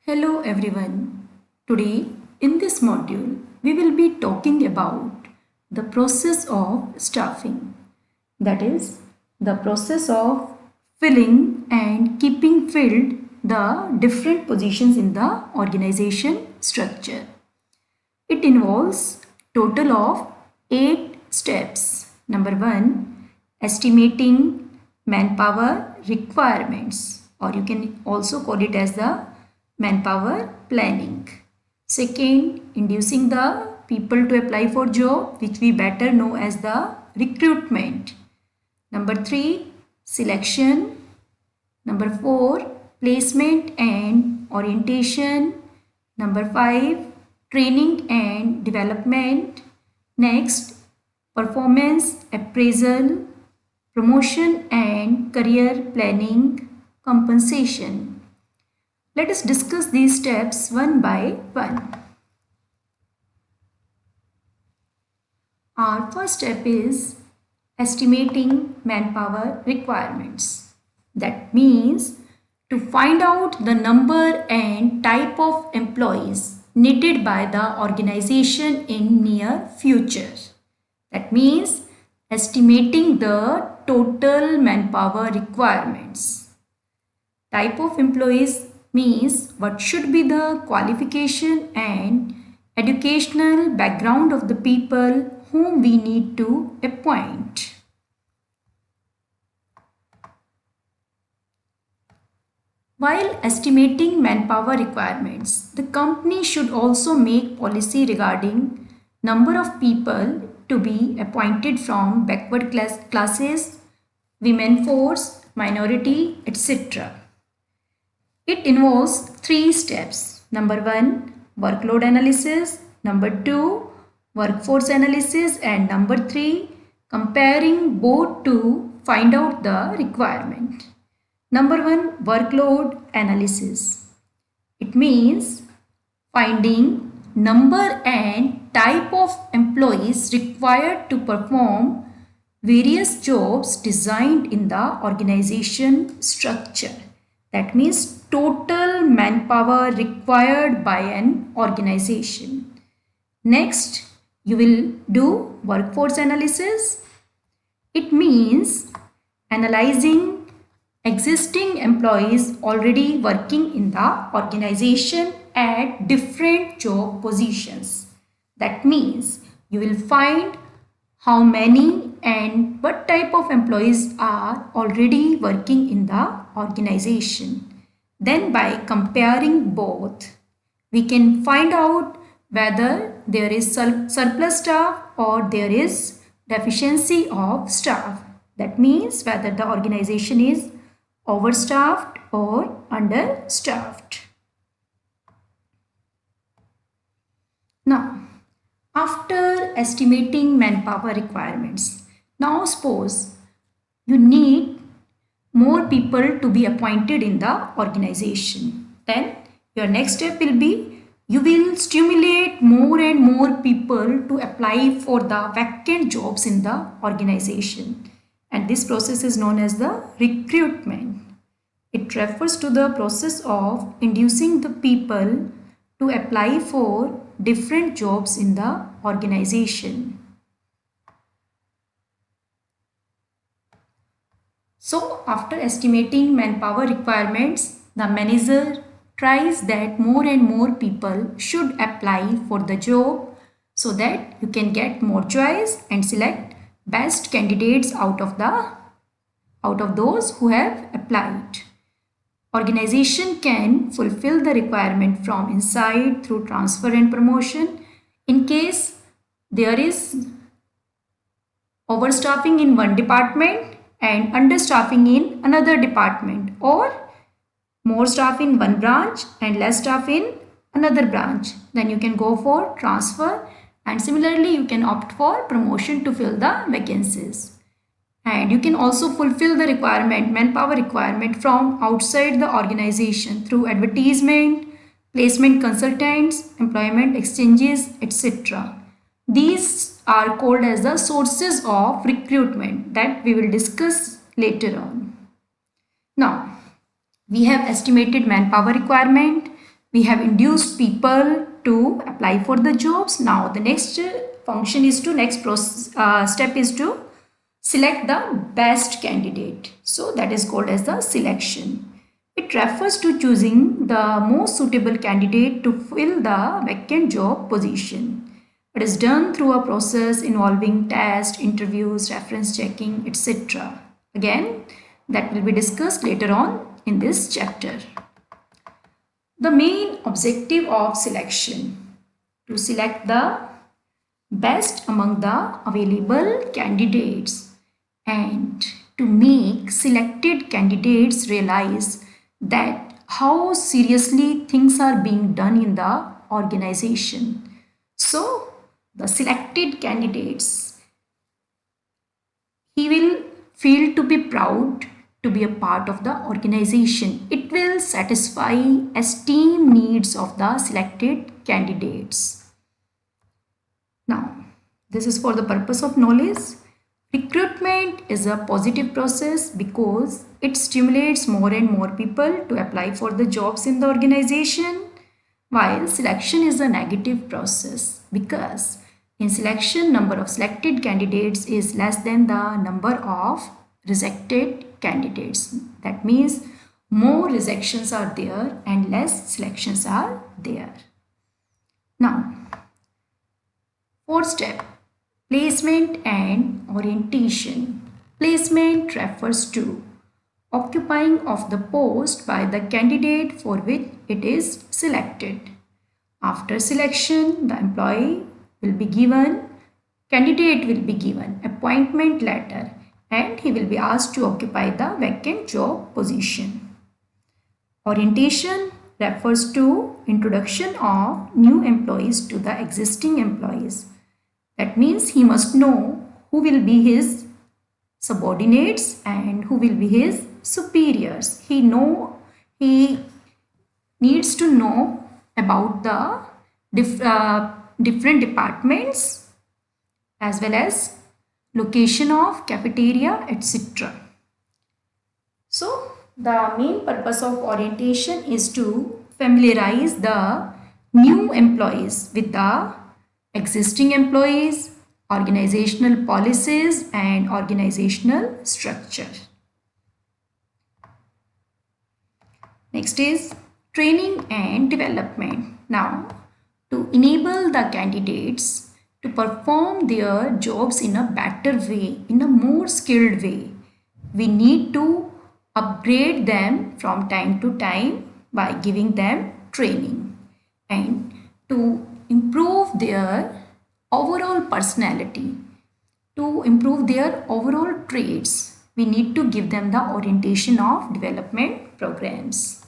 Hello everyone. Today in this module we will be talking about the process of staffing. That is the process of filling and keeping filled the different positions in the organization structure. It involves total of 8 steps. Number 1, estimating manpower requirements, or you can also call it as the manpower planning. Second, inducing the people to apply for job, which we better know as the recruitment. Number 3, selection. Number 4, placement and orientation. Number 5, training and development. Next, performance appraisal, promotion and career planning, compensation. Let us discuss these steps one by one. Our first step is estimating manpower requirements. That means to find out the number and type of employees needed by the organization in near future. That means estimating the total manpower requirements. Type of employees means what should be the qualification and educational background of the people whom we need to appoint. While estimating manpower requirements, the company should also make policy regarding number of people to be appointed from backward classes, women force, minority, etc. It involves 3 steps. Number 1, workload analysis. Number 2, workforce analysis. And number 3, comparing both to find out the requirement. Number 1, workload analysis. It means finding number and type of employees required to perform various jobs designed in the organization structure. That means total manpower required by an organization. Next, you will do workforce analysis. It means analyzing existing employees already working in the organization at different job positions. That means you will find how many and what type of employees are already working in the organization. Then by comparing both, we can find out whether there is surplus staff or there is deficiency of staff. That means whether the organization is overstaffed or understaffed. Now, after estimating manpower requirements, now suppose you need more people to be appointed in the organization. Then your next step will be you will stimulate more and more people to apply for the vacant jobs in the organization. And this process is known as the recruitment. It refers to the process of inducing the people to apply for different jobs in the organization. So after estimating manpower requirements, the manager tries that more and more people should apply for the job so that you can get more choice and select best candidates out of those who have applied. Organization can fulfill the requirement from inside through transfer and promotion in case there is overstaffing in one department and understaffing in another department, or more staff in one branch and less staff in another branch. Then you can go for transfer, and similarly you can opt for promotion to fill the vacancies. And you can also fulfill the manpower requirement from outside the organization through advertisement, placement consultants, employment exchanges, etc. These are called as the sources of recruitment that we will discuss later on. Now, we have estimated manpower requirement, We have induced people to apply for the jobs. Now the next function is to step is to select the best candidate. So that is called as the selection. It refers to choosing the most suitable candidate to fill the vacant job position. It is done through a process involving tests, interviews, reference checking, etc. Again, that will be discussed later on in this chapter. The main objective of selection: to select the best among the available candidates and to make selected candidates realize that how seriously things are being done in the organization. So the selected candidates, he will feel to be proud to be a part of the organization. It will satisfy esteem needs of the selected candidates. Now, this is for the purpose of knowledge. Recruitment is a positive process because it stimulates more and more people to apply for the jobs in the organization, while selection is a negative process because in selection, number of selected candidates is less than the number of rejected candidates. That means more rejections are there and less selections are there. Now, fourth step, placement and orientation. Placement refers to occupying of the post by the candidate for which it is selected. After selection, the candidate will be given appointment letter and he will be asked to occupy the vacant job position. Orientation refers to introduction of new employees to the existing employees. That means he must know who will be his subordinates and who will be his superiors. He needs to know about the different departments as well as location of cafeteria, etc. So the main purpose of orientation is to familiarize the new employees with the existing employees, organizational policies and organizational structure. Next is training and development. Now, to enable the candidates to perform their jobs in a better way, in a more skilled way, we need to upgrade them from time to time by giving them training. And to improve their overall personality, to improve their overall traits, we need to give them the orientation of development programs.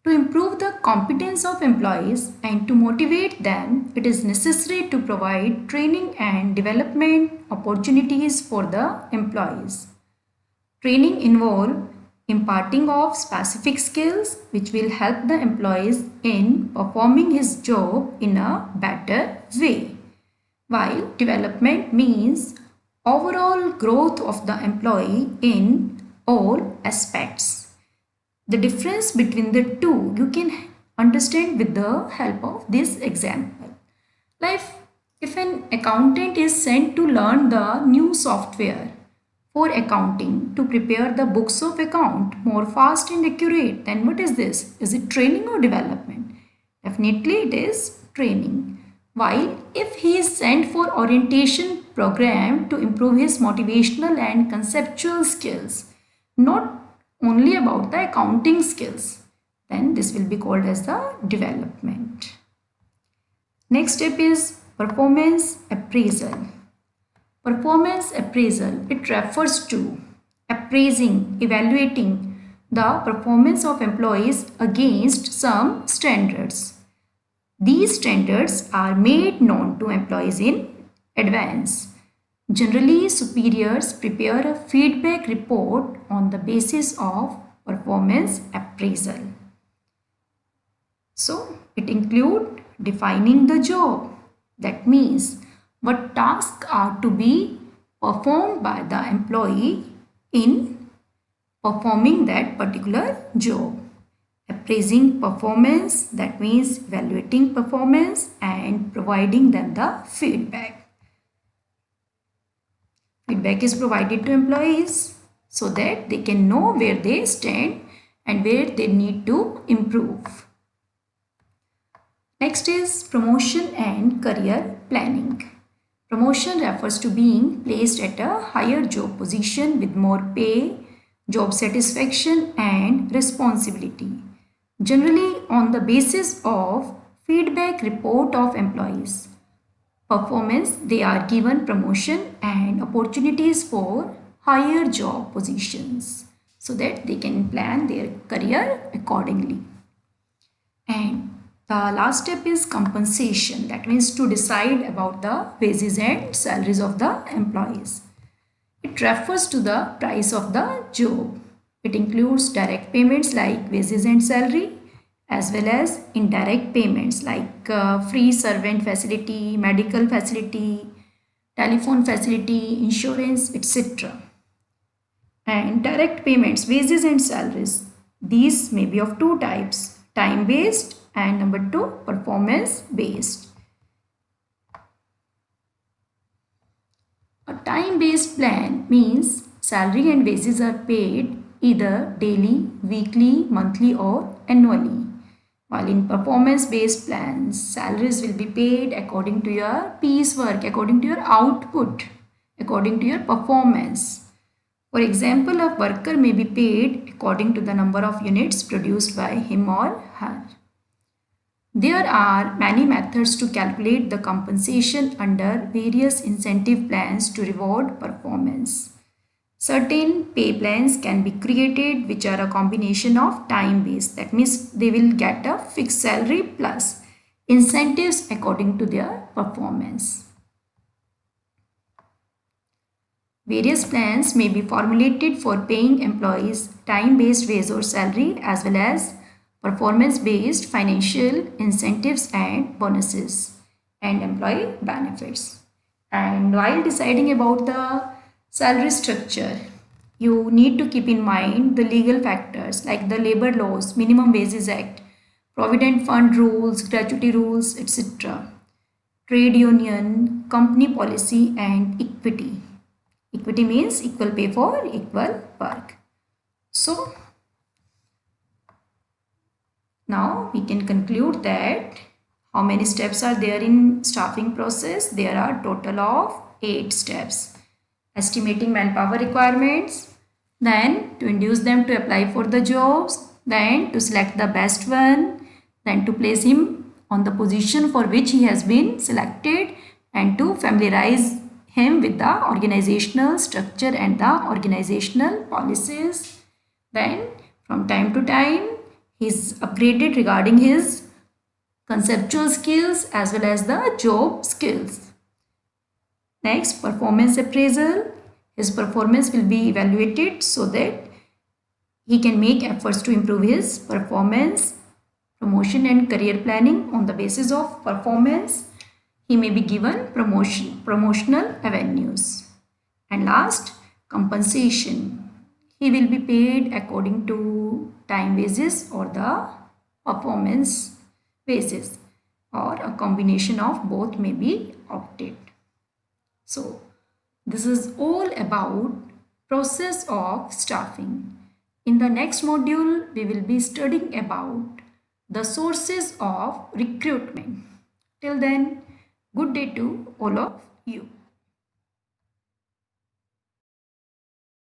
To improve the competence of employees and to motivate them, it is necessary to provide training and development opportunities for the employees. Training involves imparting of specific skills which will help the employees in performing his job in a better way, while development means overall growth of the employee in all aspects. The difference between the two you can understand with the help of this example. Like if an accountant is sent to learn the new software for accounting to prepare the books of account more fast and accurate, then what is this? Is it training or development? Definitely it is training. While if he is sent for orientation program to improve his motivational and conceptual skills, not only about the accounting skills, then this will be called as the development. Next step is performance appraisal. Performance appraisal, it refers to appraising, evaluating the performance of employees against some standards. These standards are made known to employees in advance. Generally, superiors prepare a feedback report on the basis of performance appraisal. So, it includes defining the job. That means what tasks are to be performed by the employee in performing that particular job. appraising performance, that means evaluating performance and providing them the feedback. Feedback is provided to employees so that they can know where they stand and where they need to improve. Next is promotion and career planning. Promotion refers to being placed at a higher job position with more pay, job satisfaction and responsibility. Generally on the basis of feedback report of employees' performance, they are given promotion and opportunities for higher job positions so that they can plan their career accordingly. And the last step is compensation, that means to decide about the wages and salaries of the employees. It refers to the price of the job. It includes direct payments like wages and salary, as well as indirect payments like free servant facility, medical facility, telephone facility, insurance, etc. And direct payments, wages and salaries. These may be of two types, time based and number two, performance based. A time based plan means salary and wages are paid either daily, weekly, monthly or annually. While in performance based plans, salaries will be paid according to your piecework, according to your output, according to your performance. For example, a worker may be paid according to the number of units produced by him or her. There are many methods to calculate the compensation under various incentive plans to reward performance. Certain pay plans can be created which are a combination of time based. That means they will get a fixed salary plus incentives according to their performance. Various plans may be formulated for paying employees time-based wage or salary as well as performance-based financial incentives and bonuses and employee benefits. And while deciding about the salary structure, you need to keep in mind the legal factors like the labor laws, Minimum Wages Act, Provident Fund rules, gratuity rules, etc. Trade union, company policy and equity. Equity means equal pay for equal work. So, now we can conclude that how many steps are there in staffing process? There are total of 8 steps. Estimating manpower requirements, then to induce them to apply for the jobs, then to select the best one, then to place him on the position for which he has been selected and to familiarize him with the organizational structure and the organizational policies. Then from time to time he is upgraded regarding his conceptual skills as well as the job skills. Next, performance appraisal. His performance will be evaluated so that he can make efforts to improve his performance. Promotion and career planning. On the basis of performance, he may be given promotional avenues. And last, compensation. He will be paid according to time wages or the performance wages, or a combination of both may be opted. So, this is all about process of staffing. In the next module, we will be studying about the sources of recruitment. Till then, good day to all of you.